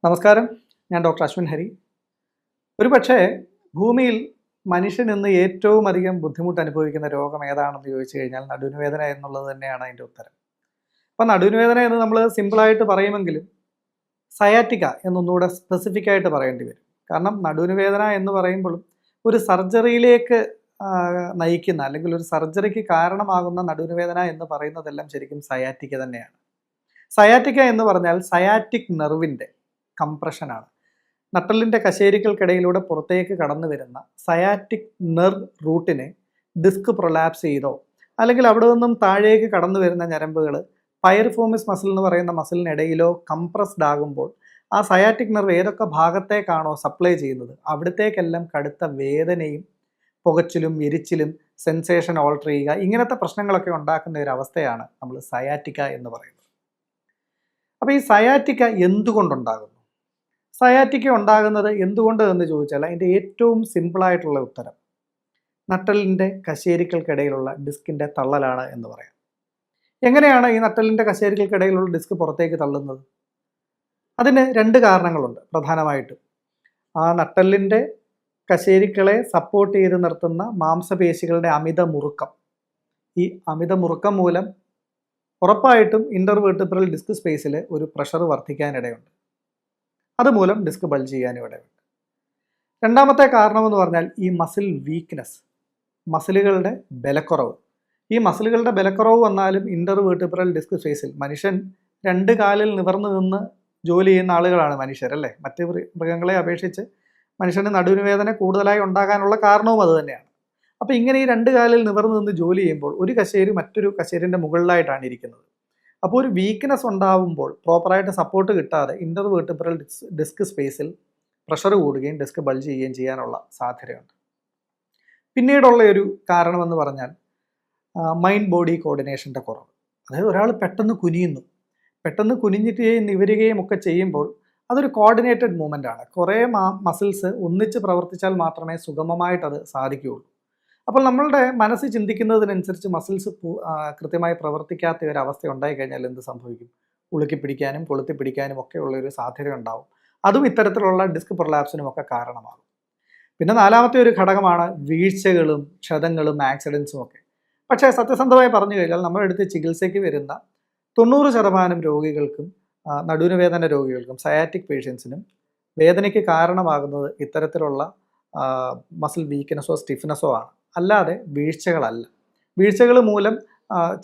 നമസ്കാരം, ഞാൻ ഡോക്ടർ അശ്വിൻ ഹരി. ഒരുപക്ഷേ ഭൂമിയിൽ മനുഷ്യൻ ഇന്ന് ഏറ്റവും അധികം ബുദ്ധിമുട്ട് അനുഭവിക്കുന്ന രോഗം ഏതാണെന്ന് ചോദിച്ചു കഴിഞ്ഞാൽ നടുവിന് വേദന എന്നുള്ളത് തന്നെയാണ് അതിൻ്റെ ഉത്തരം. അപ്പം നടുവിന് വേദന എന്ന് നമ്മൾ സിമ്പിളായിട്ട് പറയുമെങ്കിലും സയാറ്റിക്ക എന്നൊന്നുകൂടെ സ്പെസിഫിക് ആയിട്ട് പറയേണ്ടി വരും. കാരണം നടുവിന് വേദന എന്ന് പറയുമ്പോഴും ഒരു സർജറിയിലേക്ക് നയിക്കുന്ന അല്ലെങ്കിൽ ഒരു സർജറിക്ക് കാരണമാകുന്ന നടുവിന് വേദന എന്ന് പറയുന്നതെല്ലാം ശരിക്കും സയാറ്റിക്ക തന്നെയാണ്. സയാറ്റിക്ക എന്ന് പറഞ്ഞാൽ സയാറ്റിക് നെർവിൻ്റെ കംപ്രഷനാണ്. നട്ടലിൻ്റെ കശേരികൾക്കിടയിലൂടെ പുറത്തേക്ക് കടന്നു വരുന്ന സയാറ്റിക് നെർവ് റൂട്ടിനെ ഡിസ്ക് പ്രൊലാപ്സ് ചെയ്തോ അല്ലെങ്കിൽ അവിടെ നിന്നും താഴേക്ക് കടന്നു വരുന്ന ഞരമ്പുകൾ പൈറിഫോമിസ് മസിൽ എന്ന് പറയുന്ന മസിലിനിടയിലോ കംപ്രസ്ഡ് ആകുമ്പോൾ ആ സയാറ്റിക് നെർവ് ഏതൊക്കെ ഭാഗത്തേക്കാണോ സപ്ലൈ ചെയ്യുന്നത് അവിടത്തേക്കെല്ലാം കടുത്ത വേദനയും പുകച്ചിലും എരിച്ചിലും സെൻസേഷൻ ഓൾട്ടർ ചെയ്യുക ഇങ്ങനത്തെ പ്രശ്നങ്ങളൊക്കെ ഉണ്ടാക്കുന്ന ഒരു അവസ്ഥയാണ് നമ്മൾ സയാറ്റിക്ക എന്ന് പറയുന്നത്. അപ്പോൾ ഈ സയാറ്റിക്ക എന്തുകൊണ്ടുണ്ടാകുന്നു? സയാറ്റിക്ക ഉണ്ടാകുന്നത് എന്തുകൊണ്ട് എന്ന് ചോദിച്ചാൽ അതിൻ്റെ ഏറ്റവും സിമ്പിളായിട്ടുള്ള ഉത്തരം നട്ടലിൻ്റെ കശേരികൾക്കിടയിലുള്ള ഡിസ്കിൻ്റെ തള്ളലാണ് എന്ന് പറയാം. എങ്ങനെയാണ് ഈ നട്ടലിൻ്റെ കശേരികൾക്കിടയിലുള്ള ഡിസ്ക് പുറത്തേക്ക് തള്ളുന്നത്? അതിന് രണ്ട് കാരണങ്ങളുണ്ട് പ്രധാനമായിട്ടും. ആ നട്ടലിൻ്റെ കശേരികളെ സപ്പോർട്ട് ചെയ്ത് നിർത്തുന്ന മാംസപേശികളുടെ അമിത മുറുക്കം. ഈ അമിത മുറുക്കം മൂലം ഉറപ്പായിട്ടും ഇൻ്റർവെർട്ടിബ്രൽ ഡിസ്ക് സ്പേസിൽ ഒരു പ്രഷർ വർദ്ധിക്കാനിടയുണ്ട്. അതുമൂലം ഡിസ്ക് ബൾജ് ചെയ്യാനും ഇടയുണ്ട്. രണ്ടാമത്തെ കാരണമെന്ന് പറഞ്ഞാൽ ഈ മസിൽ വീക്ക്നെസ്, മസിലുകളുടെ ബലക്കുറവ്. ഈ മസിലുകളുടെ ബലക്കുറവ് വന്നാലും ഇൻ്റർവെർട്ടിബ്രൽ ഡിസ്ക് സ്പേസിൽ മനുഷ്യൻ രണ്ട് കാലിൽ നിവർന്നു നിന്ന് ജോലി ചെയ്യുന്ന ആളുകളാണ് മനുഷ്യരല്ലേ. മറ്റ് മൃഗങ്ങളെ അപേക്ഷിച്ച് മനുഷ്യന് നടുവിന് വേദന കൂടുതലായി ഉണ്ടാകാനുള്ള കാരണവും അത് തന്നെയാണ്. അപ്പോൾ ഇങ്ങനെ ഈ രണ്ട് കാലിൽ നിവർന്നു നിന്ന് ജോലി ചെയ്യുമ്പോൾ ഒരു കശേരി മറ്റൊരു കശേരിൻ്റെ മുകളിലായിട്ടാണ് ഇരിക്കുന്നത്. അപ്പോൾ ഒരു വീക്ക്നെസ് ഉണ്ടാവുമ്പോൾ പ്രോപ്പറായിട്ട് സപ്പോർട്ട് കിട്ടാതെ ഇൻ്റർവെർട്ടിബ്രൽ ഡിസ്ക് സ്പേസിൽ പ്രഷർ കൂടുകയും ഡിസ്ക് ബൾജ് ചെയ്യുകയും ചെയ്യാനുള്ള സാധ്യതയുണ്ട്. പിന്നീടുള്ള ഒരു കാരണമെന്ന് പറഞ്ഞാൽ മൈൻഡ് ബോഡി കോർഡിനേഷൻ്റെ കുറവ്. അതായത് ഒരാൾ പെട്ടെന്ന് കുനിഞ്ഞിട്ട് നിവരുകയും ഒക്കെ ചെയ്യുമ്പോൾ അതൊരു കോർഡിനേറ്റഡ് മൂവ്മെൻ്റ് ആണ്. കുറേ മസിൽസ് ഒന്നിച്ച് പ്രവർത്തിച്ചാൽ മാത്രമേ സുഗമമായിട്ട് അത് സാധിക്കുകയുള്ളൂ. അപ്പോൾ നമ്മളുടെ മനസ്സ് ചിന്തിക്കുന്നതിനനുസരിച്ച് മസിൽസ് കൃത്യമായി പ്രവർത്തിക്കാത്ത ഒരു അവസ്ഥ ഉണ്ടായി കഴിഞ്ഞാൽ എന്ത് സംഭവിക്കും? ഉളുക്കിപ്പിടിക്കാനും കൊളുത്തിപ്പിടിക്കാനും ഒക്കെ ഉള്ളൊരു സാധ്യത ഉണ്ടാവും. അതും ഇത്തരത്തിലുള്ള ഡിസ്ക് പ്രൊലാപ്സിനും ഒക്കെ കാരണമാകും. പിന്നെ നാലാമത്തെ ഒരു ഘടകമാണ് വീഴ്ചകളും ക്ഷതങ്ങളും ആക്സിഡൻസും ഒക്കെ. പക്ഷേ സത്യസന്ധമായി പറഞ്ഞു കഴിഞ്ഞാൽ നമ്മളെടുത്ത് ചികിത്സയ്ക്ക് വരുന്ന 90% രോഗികൾക്കും നടുവിന് വേദന രോഗികൾക്കും സയാറ്റിക് പേഷ്യൻസിനും വേദനയ്ക്ക് കാരണമാകുന്നത് ഇത്തരത്തിലുള്ള മസിൽ വീക്ക്നെസ്സോ സ്റ്റിഫ്നെസ്സോ ആണ്, അല്ലാതെ വീഴ്ചകളല്ല. വീഴ്ചകൾ മൂലം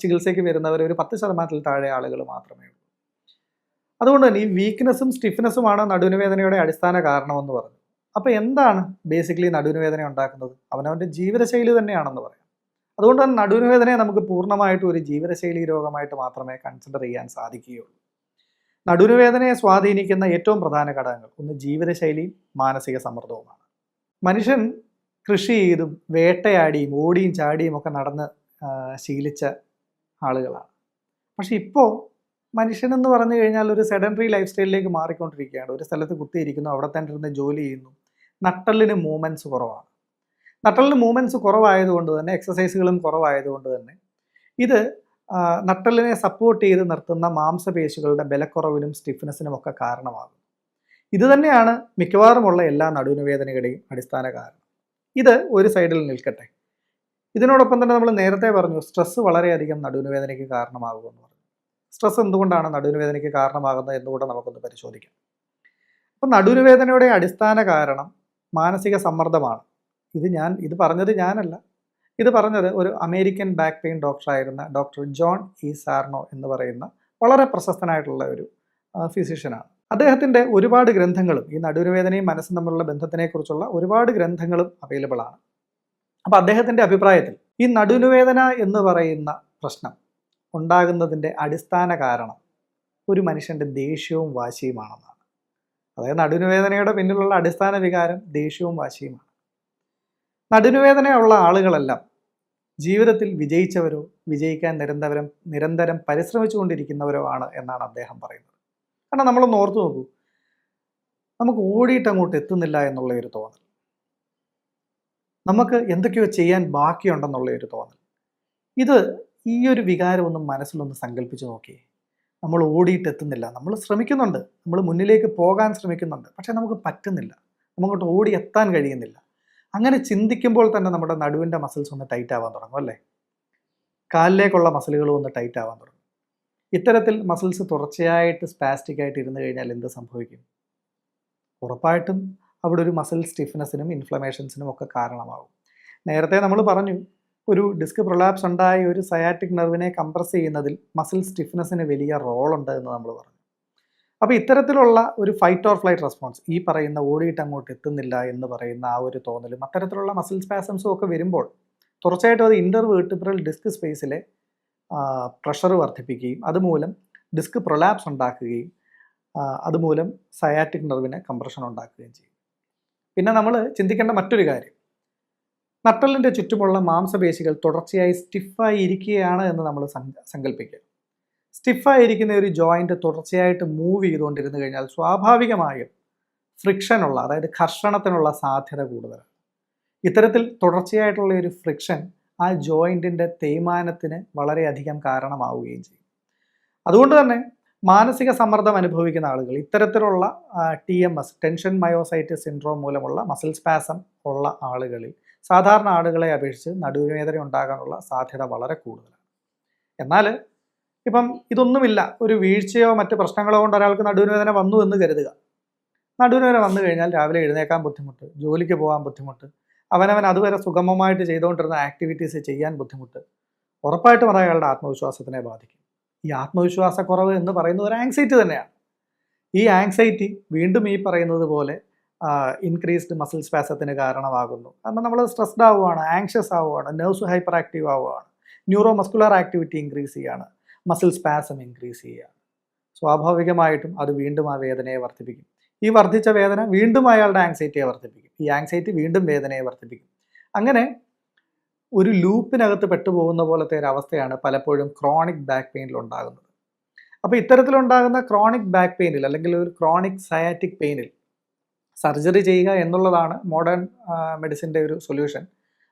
ചികിത്സയ്ക്ക് വരുന്നവർ ഒരു 10% താഴെ ആളുകൾ മാത്രമേ ഉള്ളൂ. അതുകൊണ്ട് തന്നെ ഈ വീക്ക്നെസ്സും സ്റ്റിഫ്നെസ്സുമാണ് നടുവിന് വേദനയുടെ അടിസ്ഥാന കാരണമെന്ന് പറഞ്ഞു. അപ്പോൾ എന്താണ് ബേസിക്കലി നടുവിന് വേദന ഉണ്ടാക്കുന്നത്? അവനവൻ്റെ ജീവിതശൈലി തന്നെയാണെന്ന് പറയാം. അതുകൊണ്ട് തന്നെ നടുവിന് വേദനയെ നമുക്ക് പൂർണ്ണമായിട്ടും ഒരു ജീവിതശൈലി രോഗമായിട്ട് മാത്രമേ കൺസിഡർ ചെയ്യാൻ സാധിക്കുകയുള്ളൂ. നടുവിന് വേദനയെ സ്വാധീനിക്കുന്ന ഏറ്റവും പ്രധാന ഘടകങ്ങൾ ഒന്ന് ജീവിതശൈലിയും മാനസിക സമ്മർദ്ദവുമാണ്. മനുഷ്യൻ കൃഷി ചെയ്തും വേട്ടയാടിയും ഓടിയും ചാടിയും ഒക്കെ നടന്ന് ശീലിച്ച ആളുകളാണ്. പക്ഷെ ഇപ്പോൾ മനുഷ്യനെന്ന് പറഞ്ഞു കഴിഞ്ഞാൽ ഒരു സെഡൻറ്ററി ലൈഫ് സ്റ്റൈലിലേക്ക് മാറിക്കൊണ്ടിരിക്കുകയാണ്. ഒരു സ്ഥലത്ത് കുത്തിയിരിക്കുന്നു, അവിടെ തന്നെ ഇരുന്ന് ജോലി ചെയ്യുന്നു. നട്ടലിന് മൂവ്മെൻറ്റ്സ് കുറവാണ്. നട്ടലിന് മൂവ്മെൻറ്റ്സ് കുറവായതുകൊണ്ട് തന്നെ എക്സസൈസുകളും കുറവായതുകൊണ്ട് തന്നെ ഇത് നട്ടലിനെ സപ്പോർട്ട് ചെയ്ത് നിർത്തുന്ന മാംസപേശികളുടെ ബലക്കുറവിനും സ്റ്റിഫ്നെസ്സിനും ഒക്കെ കാരണമാകും. ഇത് തന്നെയാണ് മിക്കവാറുമുള്ള എല്ലാ നടുവിന് വേദനയുടെയും അടിസ്ഥാന കാരണം. ഇത് ഒരു സൈഡിൽ നിൽക്കട്ടെ. ഇതിനോടൊപ്പം തന്നെ നമ്മൾ നേരത്തെ പറഞ്ഞു സ്ട്രെസ്സ് വളരെയധികം നടുവിന് വേദനയ്ക്ക് കാരണമാകുമെന്ന് പറഞ്ഞു. സ്ട്രെസ് എന്തുകൊണ്ടാണ് നടുവിന് വേദനയ്ക്ക് കാരണമാകുന്നത് എന്നുകൂടെ നമുക്കൊന്ന് പരിശോധിക്കാം. അപ്പോൾ നടുവിന് വേദനയുടെ അടിസ്ഥാന കാരണം മാനസിക സമ്മർദ്ദമാണ്. ഇത് പറഞ്ഞത് ഞാനല്ല. ഇത് പറഞ്ഞത് ഒരു അമേരിക്കൻ ബാക്ക് പെയിൻ ഡോക്ടറായിരുന്ന ഡോക്ടർ ജോൺ ഇ സാർനോ എന്ന് പറയുന്ന വളരെ പ്രശസ്തനായിട്ടുള്ള ഒരു ഫിസിഷ്യനാണ്. അദ്ദേഹത്തിൻ്റെ ഒരുപാട് ഗ്രന്ഥങ്ങളും ഈ നടുവിന് വേദനയും മനസ്സും തമ്മിലുള്ള ബന്ധത്തിനെക്കുറിച്ചുള്ള ഒരുപാട് ഗ്രന്ഥങ്ങളും അവൈലബിൾ ആണ്. അപ്പോൾ അദ്ദേഹത്തിൻ്റെ അഭിപ്രായത്തിൽ ഈ നടുവിന് വേദന എന്ന് പറയുന്ന പ്രശ്നം ഉണ്ടാകുന്നതിൻ്റെ അടിസ്ഥാന കാരണം ഒരു മനുഷ്യൻ്റെ ദേഷ്യവും വാശിയുമാണെന്നാണ്. അതായത് നടുവിന് വേദനയുടെ പിന്നിലുള്ള അടിസ്ഥാന വികാരം ദേഷ്യവും വാശിയുമാണ്. നടുവിന് വേദനയുള്ള ആളുകളെല്ലാം ജീവിതത്തിൽ വിജയിച്ചവരോ വിജയിക്കാൻ നിരന്തരം പരിശ്രമിച്ചുകൊണ്ടിരിക്കുന്നവരോ ആണ് എന്നാണ് അദ്ദേഹം പറയുന്നത്. കാരണം നമ്മളൊന്ന് ഓർത്തു നോക്കൂ, നമുക്ക് ഓടിയിട്ട് അങ്ങോട്ട് എത്തുന്നില്ല എന്നുള്ള ഒരു തോന്നൽ, നമുക്ക് എന്തൊക്കെയോ ചെയ്യാൻ ബാക്കിയുണ്ടെന്നുള്ള ഒരു തോന്നൽ, ഇത് ഈ ഒരു വികാരം ഒന്ന് മനസ്സിലൊന്ന് സങ്കല്പിച്ച് നോക്കിയേ. നമ്മൾ ഓടിയിട്ട് എത്തുന്നില്ല. നമ്മൾ ശ്രമിക്കുന്നുണ്ട്, നമ്മൾ മുന്നിലേക്ക് പോകാൻ ശ്രമിക്കുന്നുണ്ട്, പക്ഷേ നമുക്ക് പറ്റുന്നില്ല, നമുക്കങ്ങോട്ട് ഓടി എത്താൻ കഴിയുന്നില്ല. അങ്ങനെ ചിന്തിക്കുമ്പോൾ തന്നെ നമ്മുടെ നടുവിൻ്റെ മസിൽസ് ഒന്ന് ടൈറ്റ് ആവാൻ തുടങ്ങും അല്ലേ? കാലിലേക്കുള്ള മസിലുകളും ഒന്ന് ടൈറ്റ് ആവാൻ തുടങ്ങും. ഇത്തരത്തിൽ മസിൽസ് തുടർച്ചയായിട്ട് സ്പാസ്റ്റിക് ആയിട്ട് ഇരുന്ന് കഴിഞ്ഞാൽ എന്ത് സംഭവിക്കും? ഉറപ്പായിട്ടും അവിടെ ഒരു മസിൽ സ്റ്റിഫ്നെസ്സിനും ഇൻഫ്ലമേഷൻസിനും ഒക്കെ കാരണമാകും. നേരത്തെ നമ്മൾ പറഞ്ഞു, ഒരു ഡിസ്ക് പ്രൊലാപ്സ് ഉണ്ടായി ഒരു സയാറ്റിക് നെർവിനെ കംപ്രസ് ചെയ്യുന്നതിൽ മസിൽ സ്റ്റിഫ്നെസ്സിന് വലിയ റോളുണ്ട് എന്ന് നമ്മൾ പറഞ്ഞു. അപ്പോൾ ഇത്തരത്തിലുള്ള ഒരു ഫൈറ്റ് ഓർ ഫ്ലൈറ്റ് റെസ്പോൺസ്, ഈ പറയുന്ന ഓടിയിട്ട് അങ്ങോട്ട് എത്തുന്നില്ല എന്ന് പറയുന്ന ആ ഒരു തോന്നലും അത്തരത്തിലുള്ള മസിൽ സ്പാസംസും ഒക്കെ വരുമ്പോൾ തുടർച്ചയായിട്ടും അത് ഇൻ്റർവേർട്ടിബ്രൽ ഡിസ്ക് സ്പേസിലെ പ്രഷർ വർദ്ധിപ്പിക്കുകയും അതുമൂലം ഡിസ്ക് പ്രൊലാപ്സ് ഉണ്ടാക്കുകയും അതുമൂലം സയാറ്റിക് നെർവിന് കംപ്രഷൻ ഉണ്ടാക്കുകയും ചെയ്യും. പിന്നെ നമ്മൾ ചിന്തിക്കേണ്ട മറ്റൊരു കാര്യം, നട്ടെല്ലിൻ്റെ ചുറ്റുമുള്ള മാംസപേശികൾ തുടർച്ചയായി സ്റ്റിഫായി ഇരിക്കുകയാണ് എന്ന് നമ്മൾ സങ്കല്പിക്കുക. സ്റ്റിഫായിരിക്കുന്ന ഒരു ജോയിൻ്റ് തുടർച്ചയായിട്ട് മൂവ് ചെയ്തുകൊണ്ടിരുന്നു കഴിഞ്ഞാൽ സ്വാഭാവികമായും ഫ്രിക്ഷനുള്ള, അതായത് ഘർഷണത്തിനുള്ള സാധ്യത കൂടുതലാണ്. ഇത്തരത്തിൽ തുടർച്ചയായിട്ടുള്ള ഒരു ഫ്രിക്ഷൻ ആ ജോയിൻറ്റിൻ്റെ തേയ്മാനത്തിന് വളരെയധികം കാരണമാവുകയും ചെയ്യും. അതുകൊണ്ട് തന്നെ മാനസിക സമ്മർദ്ദം അനുഭവിക്കുന്ന ആളുകൾ, ഇത്തരത്തിലുള്ള TMS, ടെൻഷൻ മയോസൈറ്റിസ് സിൻഡ്രോം മൂലമുള്ള മസിൽ സ്പാസം ഉള്ള ആളുകളിൽ സാധാരണ ആളുകളെ അപേക്ഷിച്ച് നടുവേദന ഉണ്ടാകാനുള്ള സാധ്യത വളരെ കൂടുതലാണ്. എന്നാൽ ഇപ്പം ഇതൊന്നുമില്ല, ഒരു വീഴ്ചയോ മറ്റ് പ്രശ്നങ്ങളോ കൊണ്ട് ഒരാൾക്ക് നടുവേദന വന്നു എന്ന് കരുതുക. നടുവേദന വന്നു കഴിഞ്ഞാൽ രാവിലെ എഴുന്നേക്കാൻ ബുദ്ധിമുട്ട്, ജോലിക്ക് പോകാൻ ബുദ്ധിമുട്ട്, അവനവൻ അതുവരെ സുഗമമായിട്ട് ചെയ്തുകൊണ്ടിരുന്ന ആക്ടിവിറ്റീസ് ചെയ്യാൻ ബുദ്ധിമുട്ട്, ഉറപ്പായിട്ടും അത് അയാളുടെ ആത്മവിശ്വാസത്തിനെ ബാധിക്കും. ഈ ആത്മവിശ്വാസക്കുറവ് എന്ന് പറയുന്നത് ഒരു ആങ്സൈറ്റി തന്നെയാണ്. ഈ ആങ്സൈറ്റി വീണ്ടും ഈ പറയുന്നത് പോലെ ഇൻക്രീസ്ഡ് മസിൽ സ്പാസത്തിന് കാരണമാകുന്നു. കാരണം നമ്മൾ സ്ട്രെസ്ഡ് ആവുകയാണ്, ആങ്ഷ്യസ് ആവുകയാണ്, നെർവ്സ് ഹൈപ്പർ ആക്റ്റീവ് ആവുകയാണ്, ന്യൂറോ മസ്കുലർ ആക്ടിവിറ്റി ഇൻക്രീസ് ചെയ്യുകയാണ്, മസിൽ സ്പാസം ഇൻക്രീസ് ചെയ്യുകയാണ്. സ്വാഭാവികമായിട്ടും അത് വീണ്ടും ആ വേദനയെ വർദ്ധിപ്പിക്കും. ഈ വർദ്ധിച്ച വേദന വീണ്ടും അയാളുടെ ആങ്സൈറ്റിയെ വർദ്ധിപ്പിക്കും. ഈ ആങ്സൈറ്റി വീണ്ടും വേദനയെ വർദ്ധിപ്പിക്കും. അങ്ങനെ ഒരു ലൂപ്പിനകത്ത് പെട്ടുപോകുന്ന പോലത്തെ ഒരു അവസ്ഥയാണ് പലപ്പോഴും ക്രോണിക് ബാക്ക് പെയിനിൽ ഉണ്ടാകുന്നത്. അപ്പോൾ ഇത്തരത്തിലുണ്ടാകുന്ന ക്രോണിക് ബാക്ക് പെയിനിൽ അല്ലെങ്കിൽ ഒരു ക്രോണിക് സയാറ്റിക് പെയിനിൽ സർജറി ചെയ്യുക എന്നുള്ളതാണ് മോഡേൺ മെഡിസിൻ്റെ ഒരു സൊല്യൂഷൻ.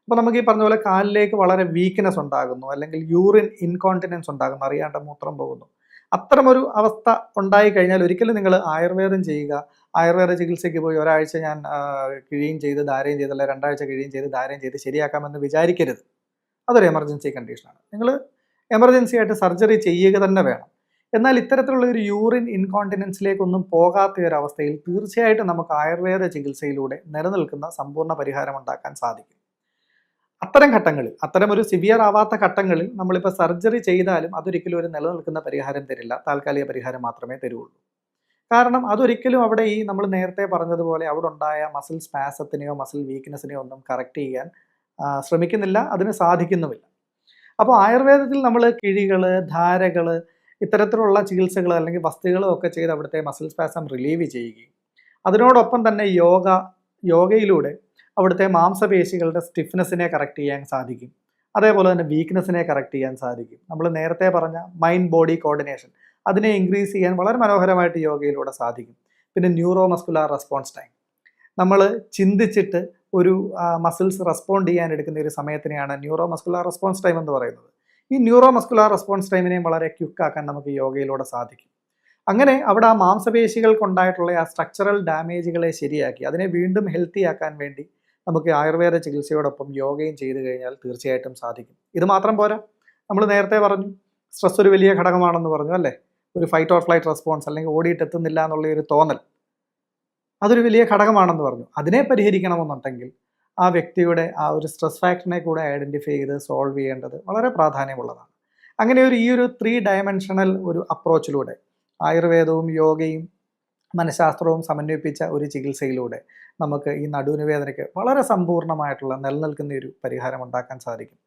അപ്പോൾ നമുക്ക് ഈ പറഞ്ഞ പോലെ കാലിലേക്ക് വളരെ വീക്ക്നെസ് ഉണ്ടാകുന്നു, അല്ലെങ്കിൽ യൂറിൻ ഇൻകോണ്ടിനൻസ് ഉണ്ടാകുന്നു, അറിയാണ്ട് മൂത്രം പോകുന്നു, അത്തരമൊരു അവസ്ഥ ഉണ്ടായി കഴിഞ്ഞാൽ ഒരിക്കലും നിങ്ങൾ ആയുർവേദം ചെയ്യുക, ആയുർവേദ ചികിത്സയ്ക്ക് പോയി ഒരാഴ്ച ഞാൻ കിഴിയും ചെയ്ത് ധാരയും ചെയ്ത്, അല്ലെങ്കിൽ 2 ആഴ്ച കിഴിയും ചെയ്ത് ധാരയും ചെയ്ത് ശരിയാക്കാമെന്ന് വിചാരിക്കരുത്. അതൊരു എമർജൻസി കണ്ടീഷനാണ്. നിങ്ങൾ എമർജൻസി ആയിട്ട് സർജറി ചെയ്യുക തന്നെ വേണം. എന്നാൽ ഇത്തരത്തിലുള്ള ഒരു യൂറിൻ ഇൻകോണ്ടിനൻസിലേക്കൊന്നും പോകാത്ത ഒരു അവസ്ഥയിൽ തീർച്ചയായിട്ടും നമുക്ക് ആയുർവേദ ചികിത്സയിലൂടെ നിലനിൽക്കുന്ന സമ്പൂർണ്ണ പരിഹാരം ഉണ്ടാക്കാൻ സാധിക്കും. അത്തരം ഘട്ടങ്ങളിൽ, അത്തരം ഒരു സിവിയർ ആവാത്ത ഘട്ടങ്ങളിൽ നമ്മളിപ്പോൾ സർജറി ചെയ്താലും അതൊരിക്കലും ഒരു നിലനിൽക്കുന്ന പരിഹാരം തരില്ല, താൽക്കാലിക പരിഹാരം മാത്രമേ തരുള്ളൂ. കാരണം അതൊരിക്കലും അവിടെ ഈ നമ്മൾ നേരത്തെ പറഞ്ഞതുപോലെ അവിടെ ഉണ്ടായ മസിൽ സ്പാസത്തിനെയോ മസിൽ വീക്ക്നെസ്സിനെയോ ഒന്നും കറക്റ്റ് ചെയ്യാൻ ശ്രമിക്കുന്നില്ല, അതിന് സാധിക്കുന്നുമില്ല. അപ്പോൾ ആയുർവേദത്തിൽ നമ്മൾ കിഴികൾ, ധാരകൾ, ഇത്തരത്തിലുള്ള ചികിത്സകൾ അല്ലെങ്കിൽ വസ്തുക്കളും ഒക്കെ ചെയ്ത് അവിടുത്തെ മസിൽ സ്പാസം റിലീവ് ചെയ്യുകയും അതിനോടൊപ്പം തന്നെ യോഗയിലൂടെ അവിടുത്തെ മാംസപേശികളുടെ സ്റ്റിഫ്നെസ്സിനെ കറക്റ്റ് ചെയ്യാൻ സാധിക്കും. അതേപോലെ തന്നെ വീക്ക്നെസ്സിനെ കറക്റ്റ് ചെയ്യാൻ സാധിക്കും. നമ്മൾ നേരത്തെ പറഞ്ഞ മൈൻഡ് ബോഡി കോർഡിനേഷൻ, അതിനെ ഇൻക്രീസ് ചെയ്യാൻ വളരെ മനോഹരമായിട്ട് യോഗയിലൂടെ സാധിക്കും. പിന്നെ ന്യൂറോ മസ്കുലാർ റെസ്പോൺസ് ടൈം, നമ്മൾ ചിന്തിച്ചിട്ട് ഒരു മസിൽസ് റെസ്പോണ്ട് ചെയ്യാൻ എടുക്കുന്ന ഒരു സമയത്തിനെയാണ് ന്യൂറോ മസ്കുലാർ റെസ്പോൺസ് ടൈം എന്ന് പറയുന്നത്. ഈ ന്യൂറോ മസ്കുലാർ റെസ്പോൺസ് ടൈമിനെയും വളരെ ക്വിക്കാക്കാൻ നമുക്ക് യോഗയിലൂടെ സാധിക്കും. അങ്ങനെ അവിടെ ആ മാംസപേശികൾക്കുണ്ടായിട്ടുള്ള ആ സ്ട്രക്ചറൽ ഡാമേജുകളെ ശരിയാക്കി അതിനെ വീണ്ടും ഹെൽത്തി ആക്കാൻ വേണ്ടി നമുക്ക് ആയുർവേദ ചികിത്സയോടൊപ്പം യോഗയും ചെയ്തു കഴിഞ്ഞാൽ തീർച്ചയായിട്ടും സാധിക്കും. ഇത് മാത്രം പോരാ, നമ്മൾ നേരത്തെ പറഞ്ഞു സ്ട്രെസ് ഒരു വലിയ ഘടകമാണെന്ന് പറഞ്ഞു അല്ലേ? ഒരു ഫൈറ്റ് ഓർ ഫ്ലൈറ്റ് റെസ്പോൺസ്, അല്ലെങ്കിൽ ഓടിയിട്ട് എത്തുന്നില്ല എന്നുള്ള ഒരു തോന്നൽ, അതൊരു വലിയ ഘടകമാണെന്ന് പറഞ്ഞു. അതിനെ പരിഹരിക്കണമെന്നുണ്ടെങ്കിൽ ആ വ്യക്തിയുടെ ആ ഒരു സ്ട്രെസ് ഫാക്ടറിനെ കൂടെ ഐഡൻറ്റിഫൈ ചെയ്ത് സോൾവ് ചെയ്യേണ്ടത് വളരെ പ്രാധാന്യമുള്ളതാണ്. അങ്ങനെ ഈ ഒരു 3 ഡയമെൻഷണൽ ഒരു അപ്രോച്ചിലൂടെ ആയുർവേദവും യോഗയും മനഃശാസ്ത്രവും സമന്വയിപ്പിച്ച ഒരു ചികിത്സയിലൂടെ നമുക്ക് ഈ നടുവിന് വേദനയ്ക്ക് വളരെ സമ്പൂർണ്ണമായിട്ടുള്ള നിലനിൽക്കുന്ന ഒരു പരിഹാരം ഉണ്ടാക്കാൻ സാധിക്കും.